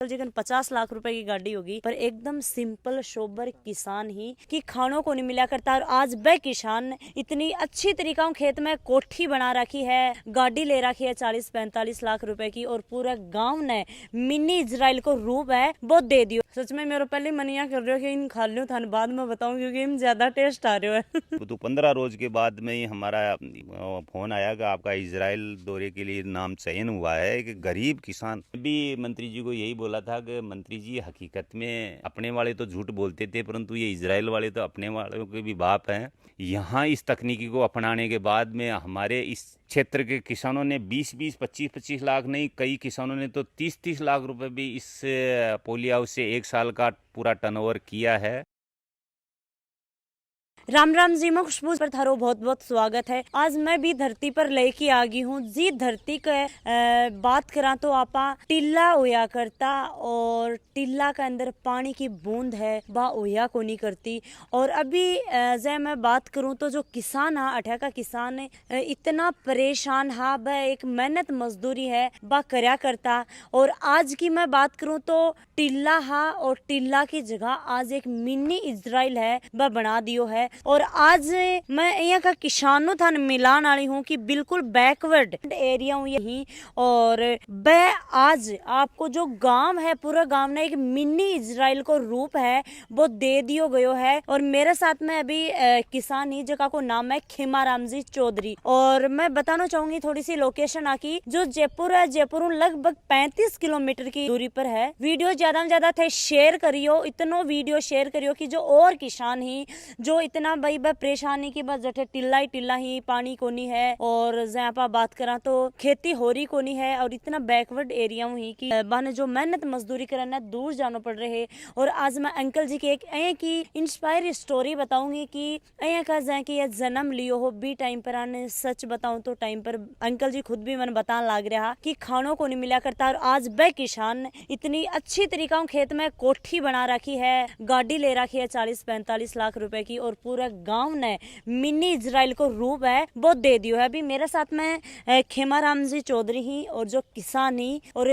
जिकन 50 लाख रुपए की गाड़ी होगी, पर एकदम सिंपल सोबर किसान ही कि खानों को नहीं मिला करता। और आज वह किसान इतनी अच्छी तरीका खेत में कोठी बना रखी है, गाड़ी ले रखी है 40-45 लाख रुपए की, और पूरा गांव ने मिनी इजराइल को रूप है वो दे दियो। सच में मेरे पहले मनिया कर रहे हो कि इन खा लियो, थाने बाद में बताऊं क्योंकि इन ज्यादा टेस्ट आ रहे हो। तो 15 रोज के बाद में ही हमारा फोन आया कि आपका इजराइल दौरे के लिए नाम चयन हुआ है। कि गरीब किसान भी मंत्री जी को यही बोला था कि मंत्री जी हकीकत में अपने वाले तो झूठ बोलते थे, परंतु ये इजराइल वाले तो अपने वालों के भी बाप हैं। यहाँ इस तकनीकी को अपनाने के बाद में हमारे इस क्षेत्र के किसानों ने 20-20, 25-25 लाख नहीं, कई किसानों ने तो 30-30 लाख रुपए भी इस पोली हाउस से एक साल का पूरा टर्नओवर किया है। राम राम जी, मैं खुशबू पर थारो बहुत बहुत स्वागत है। आज मैं भी धरती पर लेके आ गई हूँ जी। धरती के बात करा तो आपा टिल्ला होया करता, और टिल्ला के अंदर पानी की बूंद है वह होया को नहीं करती। और अभी जै मैं बात करूँ तो जो किसान है, अठा का किसान है, इतना परेशान है, वह एक मेहनत मजदूरी है वह करया करता। और आज की मैं बात करूँ तो टिल्ला है, और टिल्ला की जगह आज एक मिनी इजराइल है वह बना दियो है। और आज मैं यहाँ का किसानों थान मिलान वाली हूँ कि बिल्कुल बैकवर्ड एरिया हूँ यही। और वह आज आपको जो गांव है, पूरा गांव ने एक मिनी इजराइल को रूप है वो दे दियो गयो है। और मेरे साथ में अभी किसान ही, जगह को नाम है खेमाराम जी चौधरी। और मैं बताना चाहूंगी थोड़ी सी लोकेशन आकी, जो जयपुर है, जयपुर लगभग 35 किलोमीटर की दूरी पर है। वीडियो ज्यादा से ज्यादा थे शेयर करियो, इतनो वीडियो शेयर करियो कि जो और किसान ही जो इतना भाई बह परेशानी की बस जठे टिल्ला ही पानी कोनी है, और जहाँ पर बात करा तो खेती हो रही कोनी है। और इतना बैकवर्ड एरिया ही कि बाने जो मेहनत मजदूरी करना दूर जाना पड़ रहे है। और आज मैं अंकल जी के एक की इंस्पायर स्टोरी बताऊंगी कि का जहाँ की यह जन्म लियो हो भी टाइम पर आने। सच बताऊं तो टाइम पर अंकल जी खुद भी मैंने बताने लग रहा कि खानों को नहीं मिला करता। और आज वह किसान इतनी अच्छी तरीका खेत में कोठी बना रखी है, गाड़ी ले रखी है 40-45 लाख रुपए की, और पूरा गांव ने मिनी इजराइल को रूप है वो दे दियो है। अभी मेरे साथ में खेमाराम जी चौधरी ही, और जो किसान ही और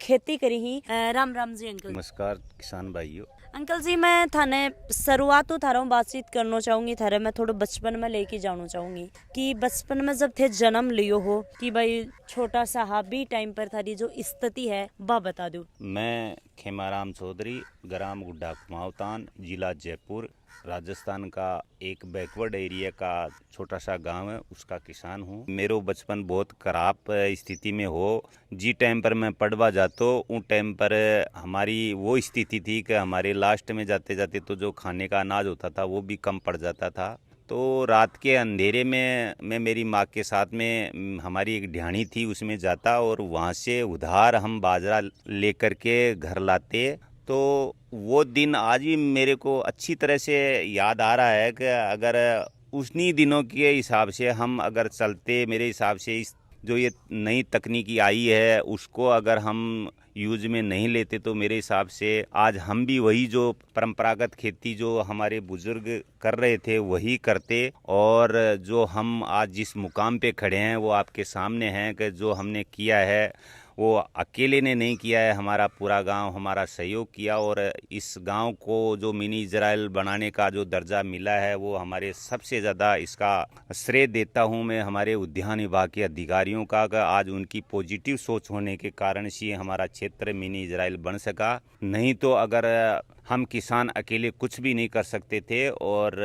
खेती करी ही। राम राम जी अंकल। नमस्कार किसान भाइयों। अंकल जी, मैं थाने शुरुआत तो थारों बातचीत करना चाहूंगी, थारे मैं थोड़ा बचपन में लेके जाना चाहूंगी कि बचपन में जब थे जन्म लियो हो कि भाई छोटा सा हाबी टाइम पर थारी जो स्थिति है वह बता दो। मैं खेमाराम चौधरी, ग्राम गुड्डा कुमाऊतान, जिला जयपुर, राजस्थान का एक बैकवर्ड एरिया का छोटा सा गांव है, उसका किसान हूँ। मेरो बचपन बहुत खराब स्थिति में हो। जी टाइम पर मैं पढ़वा जातो, उन टाइम पर हमारी वो स्थिति थी कि हमारे लास्ट में जाते जाते तो जो खाने का अनाज होता था वो भी कम पड़ जाता था। तो रात के अंधेरे में मैं मेरी माँ के साथ में, हमारी एक ढाणी थी उसमें जाता, और वहाँ से उधार हम बाजरा लेकर के घर लाते। तो वो दिन आज भी मेरे को अच्छी तरह से याद आ रहा है कि अगर उन्हीं दिनों के हिसाब से हम अगर चलते, मेरे हिसाब से इस जो ये नई तकनीकी आई है उसको अगर हम यूज में नहीं लेते तो मेरे हिसाब से आज हम भी वही जो परंपरागत खेती जो हमारे बुजुर्ग कर रहे थे वही करते। और जो हम आज जिस मुकाम पे खड़े हैं वो आपके सामने हैं कि जो हमने किया है वो अकेले ने नहीं किया है, हमारा पूरा गांव हमारा सहयोग किया। और इस गांव को जो मिनी इजराइल बनाने का जो दर्जा मिला है वो हमारे सबसे ज़्यादा इसका श्रेय देता हूं मैं हमारे उद्यान विभाग के अधिकारियों का। आज उनकी पॉजिटिव सोच होने के कारण से हमारा क्षेत्र मिनी इजराइल बन सका। नहीं तो अगर हम किसान अकेले कुछ भी नहीं कर सकते थे। और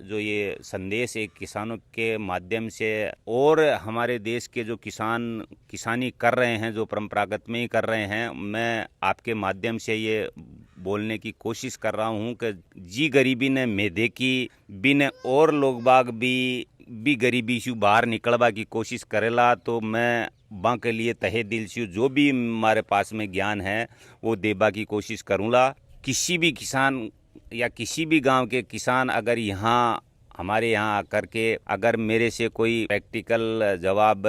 जो ये संदेश एक किसानों के माध्यम से और हमारे देश के जो किसान किसानी कर रहे हैं, जो परंपरागत में ही कर रहे हैं, मैं आपके माध्यम से ये बोलने की कोशिश कर रहा हूँ कि जी गरीबी ने मेदे की बिन और लोग बाग भी गरीबी से बाहर निकलवा की कोशिश करेला। तो मैं बाँ के लिए तहे दिल से जो भी हमारे पास में ज्ञान है वो देबा की कोशिश करूँगा। किसी भी किसान या किसी भी गांव के किसान अगर यहाँ हमारे यहाँ आकर के अगर मेरे से कोई प्रैक्टिकल जवाब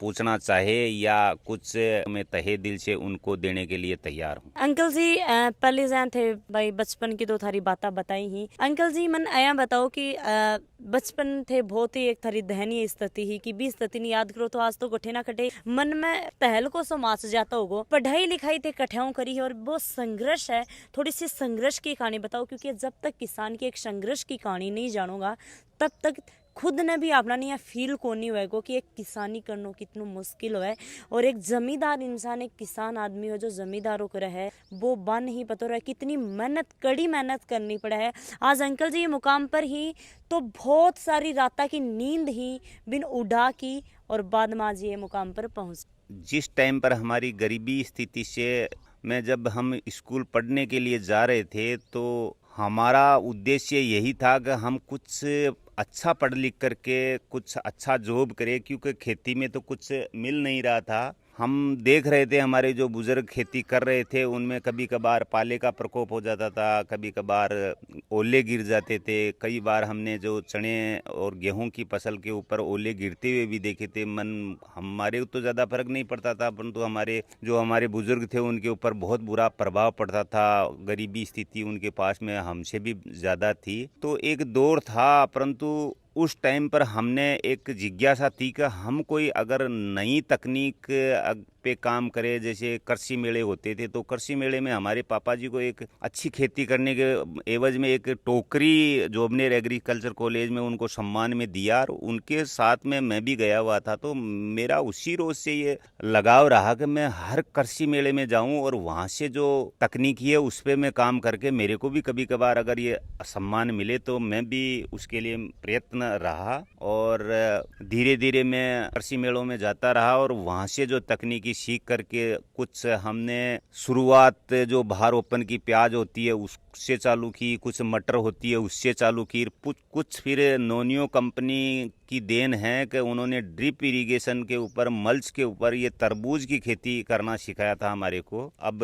पूछना चाहे या कुछ मैं तहे दिल से उनको देने के लिए तैयार हूँ। अंकल जी पहले जैन थे भाई बचपन की तो थारी बातें बताई ही। अंकल जी मन आया बताओ कि बचपन थे बहुत ही एक थारी दयनीय स्थिति ही कि 20 स्थिति नहीं याद करो तो आज तो कठे ना कटे मन में तहल को समास जाता होगो। पढ़ाई लिखाई थे कठियाओं करी है और वो संघर्ष है, थोड़ी सी संघर्ष की कहानी बताओ, क्योंकि जब तक किसान की एक संघर्ष की कहानी नहीं जानूंगा तब तक खुद ने भी अपना नहीं फील को नहीं होएगो कि एक किसानी करना कितना मुश्किल है। और एक जमींदार इंसान, एक किसान आदमी हो जो जमींदारों को रहे वो बन ही पता रहा कितनी मेहनत, कड़ी मेहनत करनी पड़ा है। आज अंकल जी ये मुकाम पर ही तो बहुत सारी रात की नींद ही बिन उड़ा की और बाद में आज ये मुकाम पर पहुंच। जिस टाइम पर हमारी गरीबी स्थिति से मैं जब हम स्कूल पढ़ने के लिए जा रहे थे तो हमारा उद्देश्य यही था कि हम कुछ अच्छा पढ़ लिख करके कुछ अच्छा जॉब करें, क्योंकि खेती में तो कुछ मिल नहीं रहा था। हम देख रहे थे हमारे जो बुजुर्ग खेती कर रहे थे उनमें कभी कभार पाले का प्रकोप हो जाता था, कभी कभार ओले गिर जाते थे। कई बार हमने जो चने और गेहूं की फसल के ऊपर ओले गिरते हुए भी देखे थे। हमारे तो ज़्यादा फर्क नहीं पड़ता था, परंतु हमारे बुजुर्ग थे उनके ऊपर बहुत बुरा प्रभाव पड़ता था। गरीबी स्थिति उनके पास में हमसे भी ज़्यादा थी, तो एक दौर था। परंतु उस टाइम पर हमने एक जिज्ञासा थी कि हम कोई अगर नई तकनीक पे काम करें, जैसे कृषि मेले होते थे तो कृषि मेले में हमारे पापा जी को एक अच्छी खेती करने के एवज में एक टोकरी जोबनेर एग्रीकल्चर कॉलेज में उनको सम्मान में दिया, और उनके साथ में मैं भी गया हुआ था। तो मेरा उसी रोज से ये लगाव रहा कि मैं हर कृषि मेले में जाऊं और वहाँ से जो तकनीकी है उस पर मैं काम करके मेरे को भी कभी कभार अगर ये सम्मान मिले तो मैं भी उसके लिए प्रयत्न रहा। और धीरे धीरे मैं कृषि मेलों में जाता रहा और वहाँ से जो तकनीकी सीख करके कुछ हमने शुरुआत जो बाहर ओपन की प्याज होती है उससे चालू की, कुछ मटर होती है उससे चालू की, कुछ फिर नोनियो कंपनी की देन है कि उन्होंने ड्रिप इरिगेशन के ऊपर, मल्च के ऊपर ये तरबूज की खेती करना सिखाया था हमारे को। अब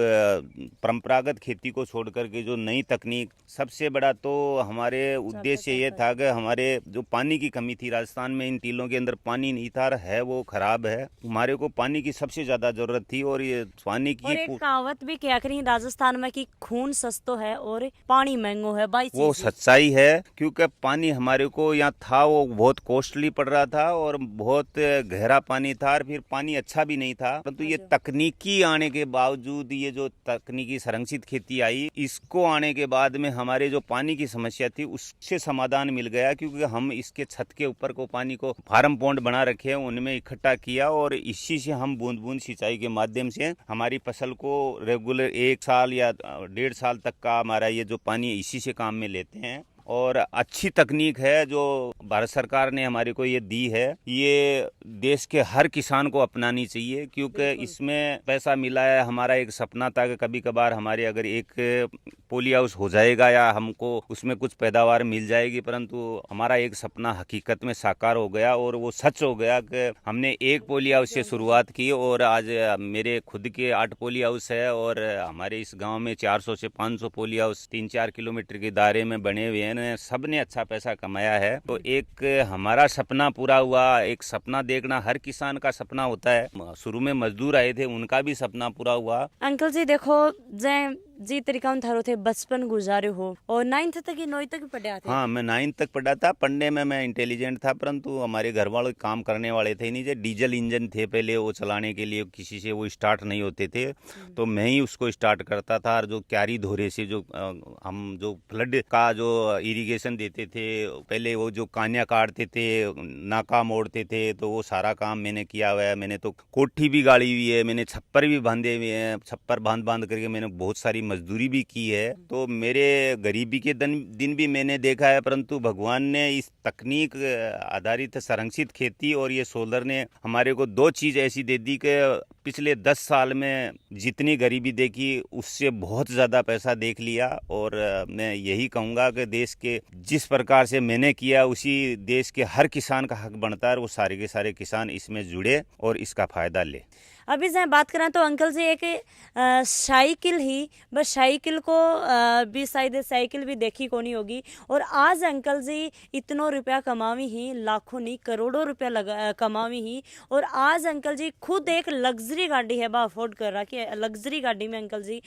परंपरागत खेती को छोड़ करके जो नई तकनीक, सबसे बड़ा तो हमारे उद्देश्य ये था कि हमारे जो पानी की कमी थी राजस्थान में, इन टीलों के अंदर पानी नहीं था, है वो खराब है। हमारे को पानी की सबसे ज्यादा जरूरत थी और ये पानी की और एक कहावत भी क्या करी राजस्थान में कि खून सस्तो है और पानी महंगो है भाई। वो सच्चाई है, क्योंकि पानी हमारे को यहाँ था वो बहुत कॉस्टली पड़ रहा था और बहुत गहरा पानी था और फिर पानी अच्छा भी नहीं था। परंतु ये तकनीकी आने के बावजूद, ये जो तकनीकी संरक्षित खेती आई, इसको आने के बाद में हमारे जो पानी की समस्या थी उससे समाधान मिल गया, क्योंकि हम इसके छत के ऊपर को पानी को फार्म पॉन्ड बना रखे हैं, उनमें इकट्ठा किया और इसी से हम बूंद बूंद सिंचाई के माध्यम से हमारी फसल को रेगुलर 1 साल या 1.5 साल तक का हमारा ये जो पानी इसी से काम में लेते हैं। और अच्छी तकनीक है जो भारत सरकार ने हमारे को ये दी है, ये देश के हर किसान को अपनानी चाहिए, क्योंकि इसमें पैसा मिला है। हमारा एक सपना था कि कभी कभार हमारे अगर एक पोली हाउस हो जाएगा या हमको उसमें कुछ पैदावार मिल जाएगी, परंतु हमारा एक सपना हकीकत में साकार हो गया और वो सच हो गया कि हमने एक पोली हाउस से शुरुआत की और आज मेरे खुद के 8 पोली हाउस है और हमारे इस गाँव में 400 से 500 पोली हाउस 3-4 किलोमीटर के दायरे में बने हुए हैं। सबने अच्छा पैसा कमाया है, तो एक हमारा सपना पूरा हुआ। एक सपना देखना हर किसान का सपना होता है। शुरू में मजदूर आए थे, उनका भी सपना पूरा हुआ। अंकल जी देखो जय जी तरीका थारो थे बचपन गुजारे हो और 9th तक ही 9th तक पढ़ा थे। हाँ, मैं 9th तक पढ़ा था। पढ़ने में मैं इंटेलिजेंट था, परंतु हमारे घर वालों काम करने वाले थे नहीं। जो डीजल इंजन थे पहले, वो चलाने के लिए किसी से वो स्टार्ट नहीं होते थे, तो मैं ही उसको स्टार्ट करता था। और जो क्यारी धोरे से जो हम जो फ्लड का जो इरिगेशन देते थे, पहले वो जो कानिया काटते थे, नाका मोड़ते थे, तो वो सारा काम मैंने किया हुआ है। मैंने तो कोठी भी गाड़ी हुई है, मैंने छप्पर भी बांधे हुए हैं, छप्पर बांध करके मैंने बहुत सारी मजदूरी भी की है। तो मेरे गरीबी के दिन भी मैंने देखा है, परंतु भगवान ने इस तकनीक आधारित संरक्षित खेती और ये सोलर ने हमारे को 2 चीज ऐसी दे दी कि पिछले 10 साल में जितनी गरीबी देखी उससे बहुत ज़्यादा पैसा देख लिया। और मैं यही कहूँगा कि देश के जिस प्रकार से मैंने किया उसी देश के हर किसान का हक बनता है, वो सारे के सारे किसान इसमें जुड़े और इसका फ़ायदा ले। अभी से बात करें तो अंकल जी एक साइकिल ही बस साइकिल को भी शायद साइकिल भी देखी को नहीं होगी। और आज अंकल जी इतनों रुपया कमावी ही, लाखों नहीं करोड़ों रुपया कमावी ही। और आज अंकल जी खुद एक लग्जरी गाड़ी है बा अफोर्ड कर रहा कि लग्जरी गाड़ी में अंकल जी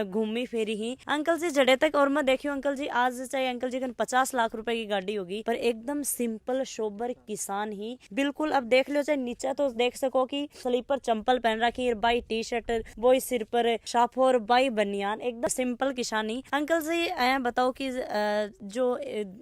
घूमी फेरी ही। अंकल जी जड़े तक और मैं देखियो अंकल जी आज चाहे अंकल जी कन 50 लाख रुपए की गाड़ी होगी पर एकदम सिंपल सोबर किसान ही बिल्कुल। अब देख लो चाहे नीचे तो देख सको कि स्लीपर चंपल पहन रखी है, बाई टी शर्ट, वो सिर पर शाफो और बाई बनियान, एकदम सिंपल किसानी। अंकल जी बताओ कि जो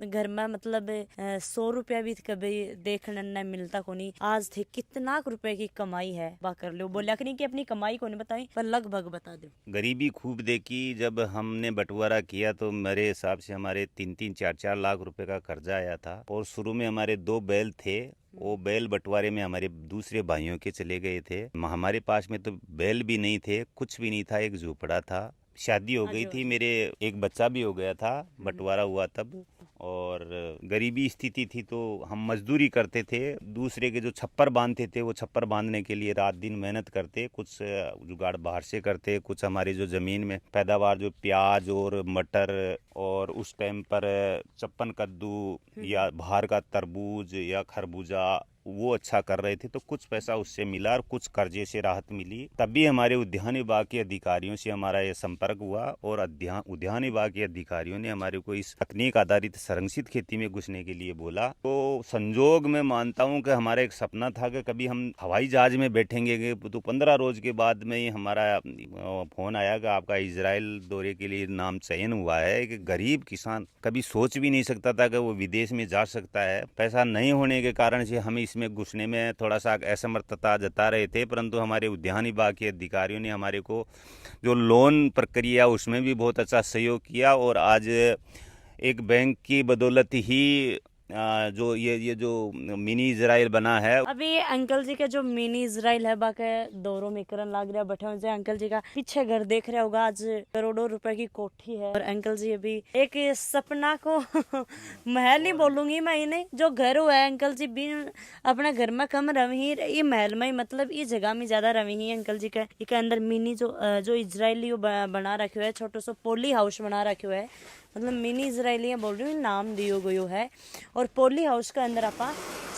घर में मतलब 100 रुपया भी कभी देखने न मिलता को नहीं, आज थे कितना रुपए की कमाई है बा कर लो। बोलिया कि नहीं कि अपनी कमाई को नहीं बताई पर लगभग बता दो। गरीबी खूब देखी। जब हमने बंटवारा किया तो मेरे हिसाब से हमारे 3-4 लाख रुपए का कर्जा आया था। और शुरू में हमारे 2 बैल थे, वो बैल बंटवारे में हमारे दूसरे भाइयों के चले गए थे। हमारे पास में तो बैल भी नहीं थे, कुछ भी नहीं था, एक झोपड़ा था। शादी हो गई थी, मेरे एक बच्चा भी हो गया था, बंटवारा हुआ तब। और गरीबी स्थिति थी तो हम मजदूरी करते थे। दूसरे के जो छप्पर बांधते थे वो छप्पर बांधने के लिए रात दिन मेहनत करते, कुछ जुगाड़ बाहर से करते, कुछ हमारी जो जमीन में पैदावार जो प्याज और मटर और उस टाइम पर चप्पन कद्दू या बाहर का तरबूज या खरबूजा वो अच्छा कर रहे थे तो कुछ पैसा उससे मिला और कुछ कर्जे से राहत मिली। तभी हमारे उद्यान विभाग के अधिकारियों से हमारा ये संपर्क हुआ और उद्यान विभाग के अधिकारियों ने हमारे को इस तकनीक आधारित संरक्षित खेती में घुसने के लिए बोला। तो संजोग मैं मानता हूँ कि हमारा एक सपना था कि कभी हम हवाई जहाज में बैठेंगे। तो 15 रोज के बाद में ही हमारा फोन आया कि आपका इजराइल दौरे के लिए नाम चयन हुआ है। कि गरीब किसान कभी सोच भी नहीं सकता था कि वो विदेश में जा सकता है। पैसा नहीं होने के कारण से हमें इसमें घुसने में थोड़ा सा असमर्थता जता रहे थे, परंतु हमारे उद्यान विभाग के अधिकारियों ने हमारे को जो लोन प्रक्रिया उसमें भी बहुत अच्छा सहयोग किया। और आज एक बैंक की बदौलत ही जो ये जो मिनी इजराइल बना है। अभी अंकल जी के जो मिनी इजराइल है बाके दौरों में करन लाग रहा बैठे हुए अंकल जी का पीछे घर देख रहे होगा। आज करोड़ों रुपए की कोठी है और अंकल जी अभी एक सपना को महल नहीं बोलूंगी मैं इन्हें, जो घर हुआ है अंकल जी भी अपने घर में कम रही, ये महल में मतलब ये जगह में ज्यादा रही है अंकल जी के अंदर मिनी जो इजराइली बना रखे हुए है, छोटो सो पोली हाउस बना रखे हुए है, मतलब मिनी इजराइलियाँ बोल रही हूँ, नाम दियो गयो है। और पोली हाउस के अंदर आप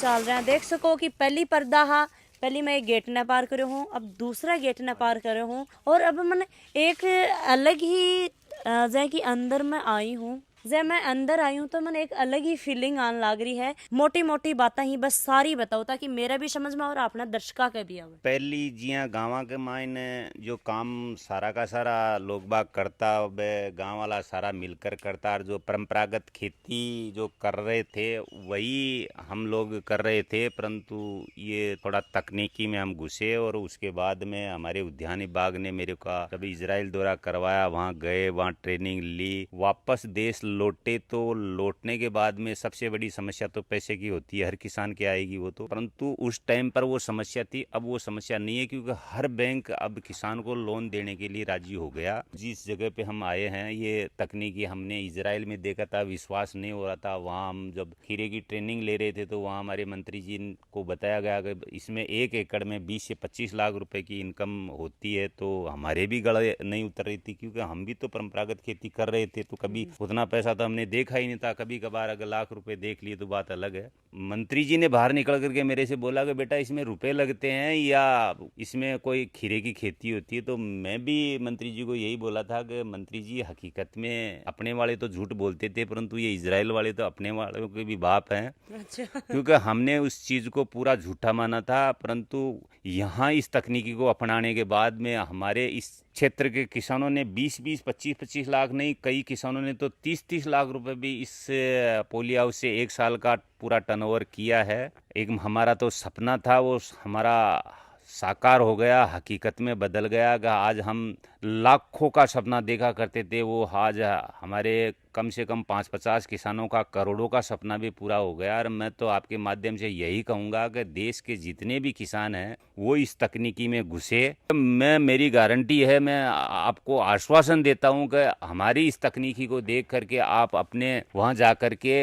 चल रहे हैं, देख सको कि पहली पर्दा हा, पहली मैं एक गेट न पार करे हूँ, अब दूसरा गेट न पार करे हूँ और अब मैंने एक अलग ही जै कि अंदर में आई हूँ। जब मैं अंदर आई हूँ तो मैंने एक अलग ही फीलिंग आने लग रही है। मोटी मोटी बातें ही बस सारी बताओ ताकि मेरा भी समझ में और अपना दर्शका के भी आवे। पहली जिया गाँव के मायने जो काम सारा का सारा लोग बाग करता, वे गाँव वाला सारा मिलकर करता। और जो परंपरागत खेती जो कर रहे थे वही हम लोग कर रहे थे, परंतु ये थोड़ा तकनीकी में हम घुसे। और उसके बाद में हमारे उद्यान विभाग ने मेरे को कभी इजराइल दौरा करवाया, वहाँ गए, वहाँ ट्रेनिंग ली, वापस देश लौटे। तो लौटने के बाद में सबसे बड़ी समस्या तो पैसे की होती है, हर किसान की आएगी वो तो, परंतु उस टाइम पर वो समस्या थी। अब वो समस्या नहीं है क्योंकि हर बैंक अब किसान को लोन देने के लिए राजी हो गया। जिस जगह पे हम आए हैं ये तकनीकी हमने इजराइल में देखा था, विश्वास नहीं हो रहा था। वहाँ हम जब खीरे की ट्रेनिंग ले रहे थे तो वहाँ हमारे मंत्री जी को बताया गया कि इसमें 1 एकड़ में 20 से 25 लाख रुपए की इनकम होती है। तो हमारे भी गले नहीं उतर रही थी क्योंकि हम भी तो परंपरागत खेती कर रहे थे, तो कभी उतना पैसा तो हमने देखा ही नहीं था। कभी कभार अगर लाख रुपए देख लिए तो बात अलग है। मंत्री जी ने बाहर निकल करके मेरे से बोला कि बेटा इसमें रुपए लगते हैं या इसमें कोई खीरे की खेती होती है। तो मैं भी मंत्री जी को यही बोला था कि मंत्री जी हकीकत में अपने वाले तो झूठ बोलते थे, परंतु ये इजराइल वाले तो अपने वालों के भी बाप हैं। अच्छा। क्योंकि हमने उस चीज को पूरा झूठा माना था, परंतु यहाँ इस तकनीकी को अपनाने के बाद में हमारे इस क्षेत्र के किसानों ने 20-20, 25-25 लाख नहीं, कई किसानों ने तो 30-30 लाख रुपए भी इस पोली हाउस से 1 साल का पूरा टर्नओवर किया है। एक हमारा तो सपना था वो हमारा साकार हो गया, हकीकत में बदल गया। आज हम लाखों का सपना देखा करते थे, वो आज हमारे कम से कम 5-50 किसानों का करोड़ों का सपना भी पूरा हो गया। और मैं तो आपके माध्यम से यही कहूँगा कि देश के जितने भी किसान हैं वो इस तकनीकी में घुसे। मेरी गारंटी है, मैं आपको आश्वासन देता हूँ कि हमारी इस तकनीकी को देख करके आप अपने वहाँ जा करके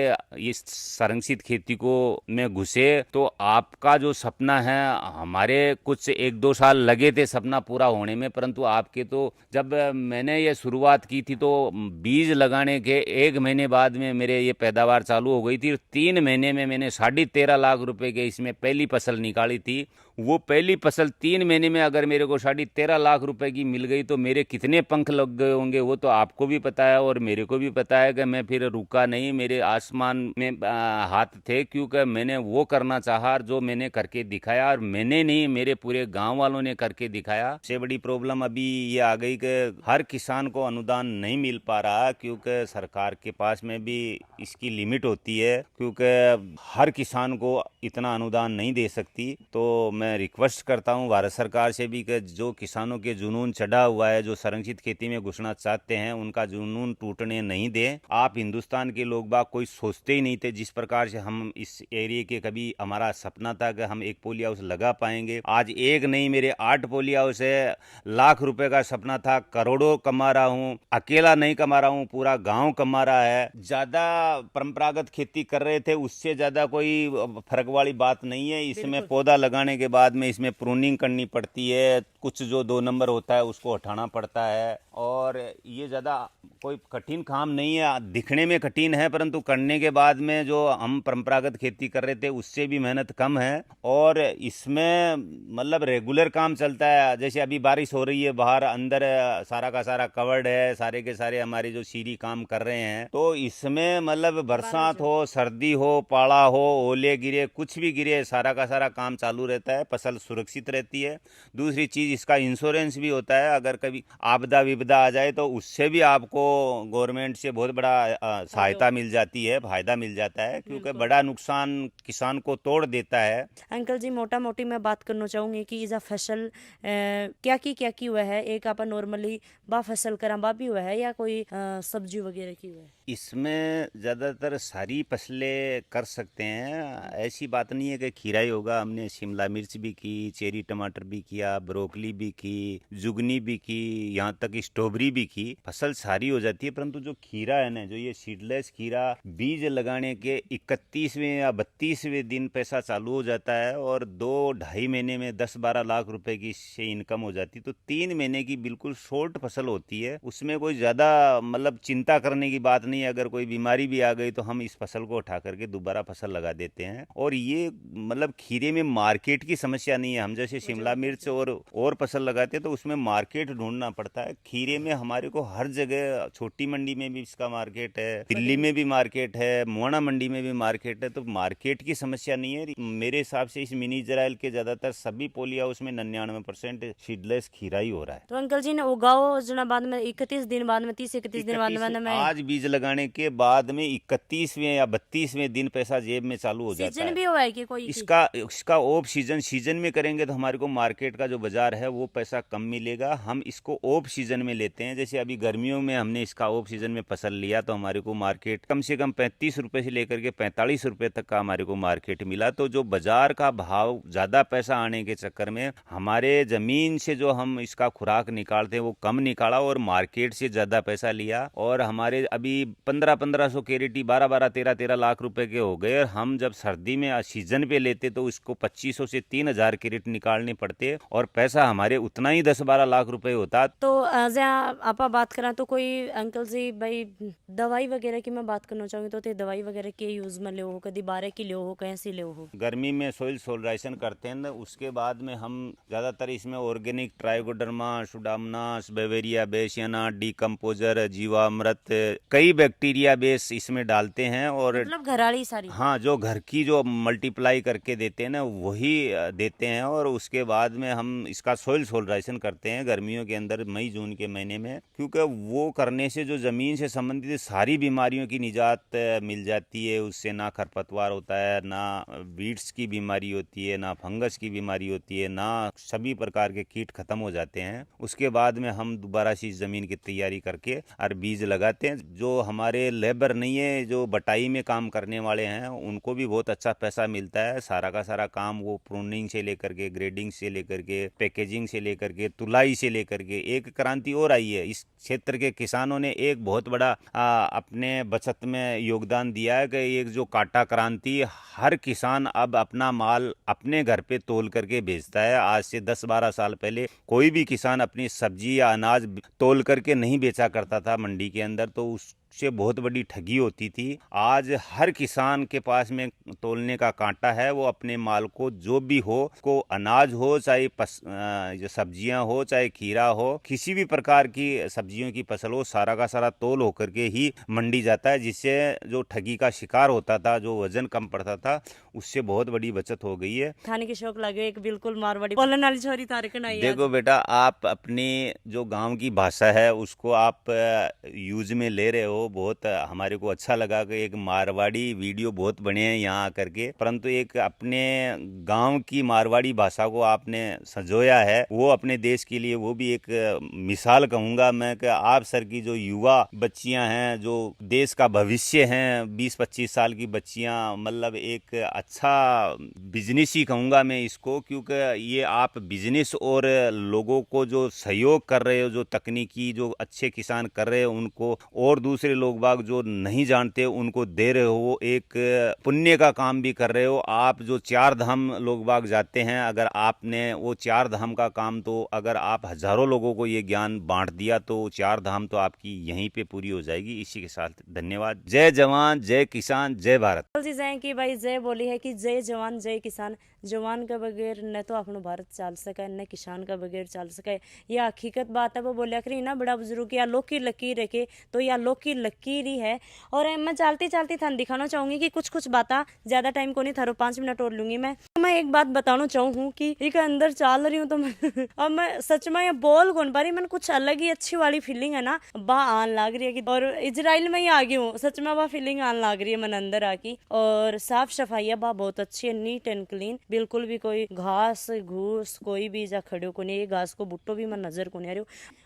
इस संरक्षित खेती को में घुसे तो आपका जो सपना है, हमारे कुछ 1-2 साल लगे थे सपना पूरा होने में, परंतु आपके तो जब मैंने ये शुरुआत की थी तो बीज लगाने के 1 महीने बाद में मेरे ये पैदावार चालू हो गई थी। 3 महीने में मैंने 13.5 लाख रुपए के इसमें पहली फसल निकाली थी। वो पहली फसल 3 महीने में अगर मेरे को 13.5 लाख रुपए की मिल गई तो मेरे कितने पंख लग गए होंगे वो तो आपको भी पता है और मेरे को भी पता है कि मैं फिर रुका नहीं, मेरे आसमान में हाथ थे, क्योंकि मैंने वो करना चाहा जो मैंने करके दिखाया। और मैंने नहीं, मेरे पूरे गांव वालों ने करके दिखाया। सबसे बड़ी प्रॉब्लम अभी ये आ गई कि हर किसान को अनुदान नहीं मिल पा रहा, क्योंकि सरकार के पास में भी इसकी लिमिट होती है, क्योंकि हर किसान को इतना अनुदान नहीं दे सकती। तो मैं रिक्वेस्ट करता हूं भारत सरकार से भी कि जो किसानों के जुनून चढ़ा हुआ है, जो संरक्षित खेती में घुसना चाहते हैं, उनका जुनून टूटने नहीं दें। आप हिंदुस्तान के लोग बाग कोई सोचते ही नहीं थे जिस प्रकार से हम इस एरिया के, कभी हमारा सपना था कि हम एक पोली हाउस लगा पाएंगे। आज एक नहीं, मेरे 8 पोली हाउस है। लाख रुपए का सपना था, करोड़ों कमा रहा हूँ। अकेला नहीं कमा रहा हूँ, पूरा गाँव कमा रहा है। ज्यादा परंपरागत खेती कर रहे थे, उससे ज्यादा कोई फर्क वाली बात नहीं है। इसमें पौधा लगाने के बाद में इसमें प्रूनिंग करनी पड़ती है, कुछ जो 2 नंबर होता है उसको हटाना पड़ता है, और ये ज़्यादा कोई कठिन काम नहीं है। दिखने में कठिन है, परंतु करने के बाद में जो हम परंपरागत खेती कर रहे थे उससे भी मेहनत कम है। और इसमें मतलब रेगुलर काम चलता है। जैसे अभी बारिश हो रही है, बाहर अंदर सारा का सारा कवर्ड है, सारे के सारे हमारे जो सीरी काम कर रहे हैं। तो इसमें मतलब बरसात हो, सर्दी हो, पाला हो, ओले गिरे, कुछ भी गिरे, सारा का सारा काम चालू रहता है, फसल सुरक्षित रहती है। दूसरी चीज, इसका इंश्योरेंस भी होता है। अगर कभी आपदा विपदा आ जाए तो उससे भी आपको गवर्नमेंट से बहुत बड़ा सहायता मिल जाती है, फायदा मिल जाता है, क्योंकि बड़ा नुकसान किसान को तोड़ देता है। अंकल जी, मोटा मोटी मैं बात करना चाहूँगी कि इजा फसल क्या की हुआ है। एक आप नॉर्मली बा फसल करा बा भी हुआ है या कोई सब्जी वगैरह की हुआ है? इसमें ज़्यादातर सारी फसलें कर सकते हैं। ऐसी बात नहीं है कि खीरा ही होगा। हमने शिमला मिर्च भी की, चेरी टमाटर भी किया, ब्रोकली भी की, जुगनी भी की, यहाँ तक स्ट्रॉबेरी भी की। फसल सारी हो जाती है, परंतु जो खीरा है ना, जो ये सीडलेस खीरा, बीज लगाने के 31वें या 32वें दिन पैसा चालू हो जाता है और 2-2.5 महीने में 10-12 लाख रुपए की से इनकम हो जाती है। तो 3 महीने की बिल्कुल शॉर्ट फसल होती है, उसमें कोई ज़्यादा मतलब चिंता करने की बात नहीं। अगर कोई बीमारी भी आ गई तो हम इस फसल को उठा करके दोबारा फसल लगा देते हैं। और ये मतलब खीरे में मार्केट की समस्या नहीं है। हम जैसे शिमला मिर्च और फसल लगाते हैं तो उसमें मार्केट ढूंढना पड़ता है। खीरे में हमारे को हर जगह, छोटी मंडी में भी इसका मार्केट है, दिल्ली में भी मार्केट है, मोहना मंडी में भी मार्केट है। तो मार्केट की समस्या नहीं है। मेरे हिसाब से इस मिनी इजराइल के ज्यादातर सभी पोली हाउस में 99% सीडलेस खीरा ही हो रहा है। तो अंकल जी ने उगाओ जना बाद में 31 दिन बाद में 30-31 दिन बाद में आज बीज लगाने के बाद में 31वें या 32वें दिन पैसा जेब में चालू हो जाता है। सीजन भी हुआ है कि कोई इसका ऑफ सीजन में करेंगे तो हमारे को मार्केट का जो बाजार है वो पैसा कम मिलेगा। हम इसको ऑफ सीजन में लेते हैं। जैसे अभी गर्मियों में हमने इसका ऑफ सीजन में फसल लिया तो हमारे को मार्केट कम से कम 35 रुपए से लेकर के 45 रुपए तक का हमारे को मार्केट मिला। तो जो बाजार का भाव ज्यादा पैसा आने के चक्कर में हमारे जमीन से जो हम इसका खुराक निकालते हैं वो कम निकाला और मार्केट से ज्यादा पैसा लिया। और हमारे अभी 1500 कैरेटी 12-13 लाख रुपए के हो गए। और हम जब सर्दी में सीजन पे लेते तो इसको 2500 से 3000 कैरेट निकालने पड़ते और पैसा हमारे उतना ही 10-12 लाख रुपए होता। तो आप बात करा तो कोई अंकल जी भाई दवाई वगैरह की मैं बात करना चाहूंगी तो दवाई वगैरह के यूज में ले हो, कभी 12 की ले हो, कैसी ले हो? गर्मी में सोइल सोलराइजेशन करते हैं, उसके बाद में हम ज्यादातर इसमें ऑर्गेनिक ट्राइकोडर्मा, सुडामनास, बेवेरिया बेसियाना, डीकम्पोजर, जीवामृत, कई बैक्टीरिया बेस इसमें डालते हैं। और मतलब घराड़ी सारी, हाँ, जो घर की जो मल्टीप्लाई करके देते हैं ना वही देते हैं। और उसके बाद में हम इसका सोइल सोलराइजेशन करते हैं गर्मियों के अंदर, मई जून के महीने में, क्योंकि वो करने से जो ज़मीन से संबंधित सारी बीमारियों की निजात मिल जाती है। उससे ना खरपतवार होता है, ना वीड्स की बीमारी होती है, ना फंगस की बीमारी होती है, ना सभी प्रकार के कीट खत्म हो जाते हैं। उसके बाद में हम दोबारा से ज़मीन की तैयारी करके और बीज लगाते हैं। जो हमारे लेबर नहीं है, जो बटाई में काम करने वाले हैं, उनको भी बहुत अच्छा पैसा मिलता है। सारा का सारा काम वो प्रूनिंग से लेकर के, ग्रेडिंग से लेकर के, पैकेजिंग से लेकर के, तुलाई से लेकर के, एक क्रांति और आई है। इस क्षेत्र के किसानों ने एक बहुत बड़ा अपने बचत में योगदान दिया है कि एक जो काटा क्रांति, हर किसान अब अपना माल अपने घर पे तोल करके बेचता है। आज से 10-12 साल पहले कोई भी किसान अपनी सब्जी या अनाज तोल करके नहीं बेचा करता था मंडी के अंदर, तो उससे बहुत बड़ी ठगी होती थी। आज हर किसान के पास में तोलने का कांटा है। वो अपने माल को जो भी हो, को अनाज हो, चाहे सब्जियां हो, चाहे खीरा हो, किसी भी प्रकार की सब्जियों की फसल हो, सारा का सारा तोल होकर के ही मंडी जाता है, जिससे जो ठगी का शिकार होता था, जो वजन कम पड़ता था, उससे बहुत बड़ी बचत हो गई है। खाने की शौक लगे एक बिल्कुल मारवाड़ी बोलने वाली छोरी तारकन आई। देखो बेटा, आप अपनी जो गांव की भाषा है उसको आप यूज में ले रहे हो। बहुत हमारे को अच्छा लगा कि एक मारवाड़ी वीडियो बहुत बने हैं यहाँ आकर के, परंतु एक अपने गांव की मारवाड़ी भाषा को आपने संजोया है, वो अपने देश के लिए वो भी एक मिसाल कहूँगा मैं कि आप सर की जो युवा बच्चियां हैं, जो देश का भविष्य हैं, 20-25 साल की बच्चियां, मतलब एक अच्छा बिजनेस ही कहूँगा मैं इसको, क्योंकि ये आप बिजनेस और लोगों को जो सहयोग कर रहे हो, जो तकनीकी जो अच्छे किसान कर रहे हो उनको, और दूसरे लोग बाग जो नहीं जानते उनको दे रहे हो, एक पुण्य का काम भी कर रहे हो। आप जो 4 धाम लोग बाग जाते हैं, अगर आपने वो 4 धाम का काम, तो अगर आप हजारों लोगों को ये ज्ञान बांट दिया तो 4 धाम तो आपकी यहीं पे पूरी हो जाएगी। इसी के साथ धन्यवाद। जय जवान, जय किसान, जय भारत। चीजें कि भाई जय बोली है कि जय जवान जय किसान। जवान का बगैर न तो अपनो भारत चल सके, न किसान का बगैर चल सके। यह हकीकत बात है। वो बोलिया करी ना बड़ा बुजुर्ग, या लोग की लकीर रखे तो या लोग की लकीर ही है। और मैं चलती चलती थान दिखाना चाहूंगी कि कुछ बात, ज्यादा टाइम को नहीं, थारो 5 मिनट और लूंगी मैं एक बात बताना चाहूँ कि एक अंदर चल रही हूँ तो मैं अब मैं सच में ये बोल कौन पा रही, मैंने कुछ अलग ही अच्छी वाली फीलिंग है ना, बा आन लग रही है कि, और इजराइल में ही आ गई हूँ, सच में वह फीलिंग आन लग रही है मन अंदर आकी। और साफ सफाई है बा बहुत अच्छी है, नीट एंड क्लीन, बिल्कुल भी कोई घास घूस कोई भी जा खड़ो को नहीं, घास को बुट्टो भी मन नजर को नहीं आ रही।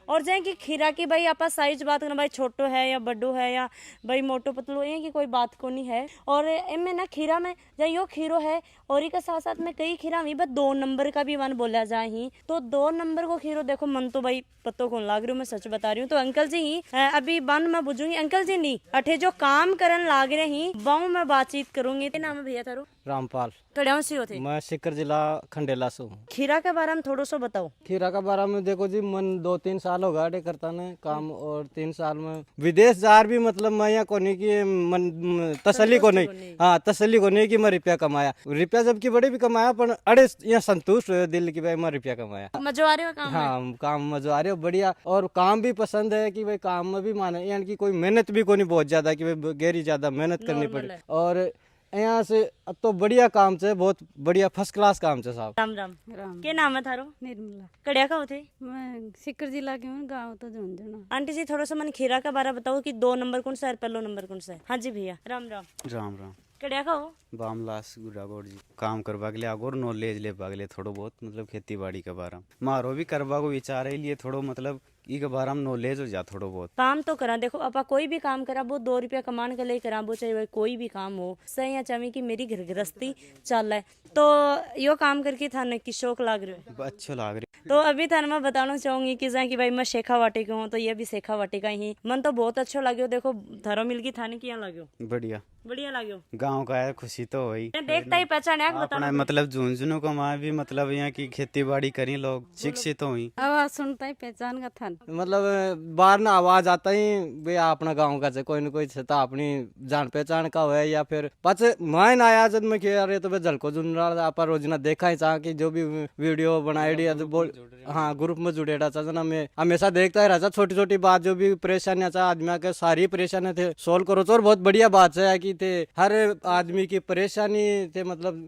और जाए कि खीरा की भाई आप साइज बात करना, भाई छोटो है या बड्डो है या भाई मोटो पतलो है कि कोई बात को नहीं है। और इनमें ना खीरा में जाए यो खीरो है, और इसके साथ साथ में कई खीरा भी बस 2 नंबर का भी वन बोला जाए ही, तो 2 नंबर को खीरो देखो मन तो भाई पत्तों कौन लाग रही हूँ, मैं सच बता रही हूँ। तो अंकल जी ही अभी बन मैं बुझूंगी, अंकल जी नहीं अठे जो काम करन लाग रहे ही बाऊ मैं बातचीत करूंगी। नाम है भैया थारो? रामपाल। कड़िया से होते? मैं सीकर जिला खंडेला से हूँ। खीरा के बारे में थोड़ा सा बताओ। खीरा का बारे में देखो जी, मन 2-3 साल हो गए करता ने काम, और 3 साल में विदेश जार भी, मतलब मैं यहाँ कोने की मन तसल्ली को नहीं, हाँ तसल्ली को नहीं कि मैं रुपया कमाया, रुपया जबकि बड़े भी कमाया, पर अड़े यहाँ संतुष्ट हो दिल की भाई मैं रुपया कमाया। मजा आ रहा है काम? हाँ काम मजा आ रहा है, बढ़िया। और काम भी पसंद है कि भाई काम में भी माने, यानी कि कोई मेहनत भी को नहीं बहुत ज्यादा कि भाई गहरी ज्यादा मेहनत करनी पड़े। और यहाँ से अब तो बढ़िया काम से, बहुत बढ़िया फर्स्ट क्लास काम से साहब। राम राम। के नाम है थारो? निर्मला। कड़िया का होते? मैं सीकर जिला की हूँ, गाँव तो झुंझुनू। आंटी जी थोड़ा सा मन खीरा का बारे बताओ कि 2 नंबर कौन सा है, पहलो नंबर कौन सा है? हाँ जी भैया राम राम। राम राम। कड़िया का हो? बामलास गुड़ागोड़ जी काम करवा के लिए आगोर नॉलेज ले लिए थोड़ो बहुत, मतलब खेती बाड़ी के बारे में मारो भी करवा को विचार है लिए थोड़ो, मतलब ई के बारे में नॉलेज हो जा थोड़ो बहुत। काम तो करा, देखो अपा कोई भी काम करा वो 2 रुपया कमान के लिए करा, वो चाहे भाई कोई भी काम हो, सही या चाहे कि मेरी घर गृहस्थी चल रहा है, तो यो काम करके थाने की शौक लाग रही है? अच्छा लाग रही। तो अभी थाने मैं बताना चाहूंगी कि कि भाई मैं शेखा वाटी का हूँ, तो ये भी शेखा वाटी का ही मन तो बहुत अच्छा लगे। देखो थारो मिल की थाने क्या लगे? बढ़िया बढ़िया लगे। गांव का है, खुशी तो हुई देखता ही पहचान अपना, मतलब झुंझुनू को वहाँ भी मतलब यहाँ की खेती बाड़ी करी, लोग शिक्षित तो हुई, आवाज सुनता ही पहचान का था। मतलब बाहर ना आवाज आता ही भाई अपना गाँव का कोई न कोई छता अपनी जान पहचान का है, या फिर पच मैं आया जब मैं कह रहे तो मैं झलको जुन रहा आप रोजना देखा ही चाह कि जो भी वीडियो बनाई बोल, हाँ ग्रुप में जुड़ेड़ा चाह ना, मैं हमेशा देखता ही रहा, छोटी छोटी बात जो भी परेशानियां चाह आदमी के सारी परेशानियां थे सोल्व करो। और बहुत बढ़िया बात है कि थे हर आदमी की परेशानी थे मतलब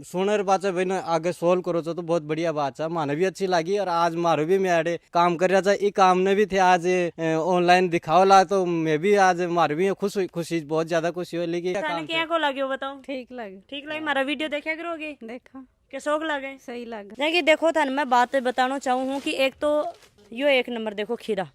सुनर बात है भाई ना आगे सोल्व करो तो बहुत बढ़िया बात है, माने भी अच्छी लगी। और आज मारो भी मैं काम कर रहा था, ये काम ने भी थे आज ऑनलाइन दिखाओ ला, तो मैं भी आज मारो भी खुशी बहुत ज्यादा खुशी हो। लेकिन क्या को लगे बताओ? ठीक लगे। ठीक लगे, हमारा वीडियो देखा करोगे? देखा के शौक लगे? सही लगे। देखिए देखो था मैं बात बताना चाहूँ कि एक तो यो एक नंबर देखो खीरा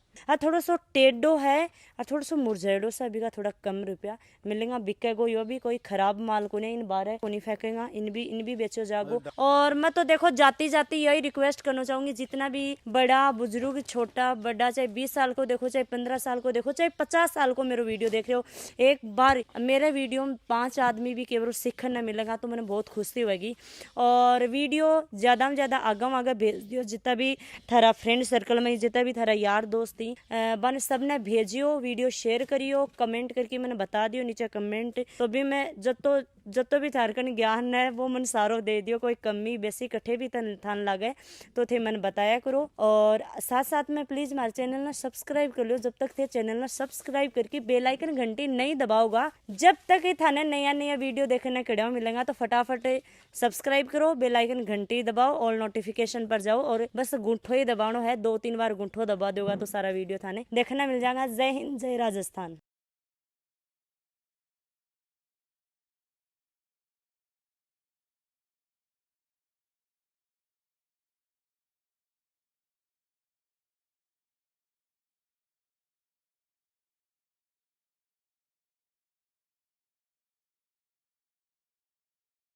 थोड़ा सो टेढ़ो है और थोड़ा सो मुरझेड़ो सा भी का थोड़ा कम रुपया मिलेगा, बिकेगो यो भी कोई खराब माल को नहीं, इन बारे को नहीं फेंकेगा, इन भी बेचो जागो। और मैं तो देखो जाती जाती यही रिक्वेस्ट करना चाहूंगी, जितना भी बड़ा बुजुर्ग छोटा बड़ा, चाहे 20 साल को देखो, चाहे 15 साल को देखो, चाहे 50 साल को मेरा वीडियो देख रहे हो, एक बार मेरे वीडियो में 5 आदमी भी केवल सीखने मिलेगा तो मैंने बहुत खुशी होगी। और वीडियो ज्यादा में ज्यादा आगे भेज दियो, जितना भी थारा फ्रेंड सर्कल में जितना भी थारा यार दोस्त बन सबने भेजियो, वीडियो शेयर करियो, कमेंट करके मैंने बता दियो नीचे कमेंट, तो भी मैं जतो भी थारकन ज्ञान है वो मन सारो दे दियो, कोई कमी बेसी कठे भी थान लगे तो थे मन बताया करो। और साथ साथ में प्लीज हमारे चैनल ने सब्सक्राइब कर लो, जब तक थे चैनल ने सब्सक्राइब करके बेल आइकन घंटी नहीं दबाओगा, जब तक ही थाने नया वीडियो देखने कड़ा मिलेगा, तो फटाफट सब्सक्राइब करो, बेल आइकन घंटी दबाओ, ऑल नोटिफिकेशन पर जाओ और बस गुंठो ही दबाना है, 2-3 बार गुंठो दबा दोगा तो सारा वीडियो थाने देखना मिल जाएगा। जय हिंद, जय राजस्थान।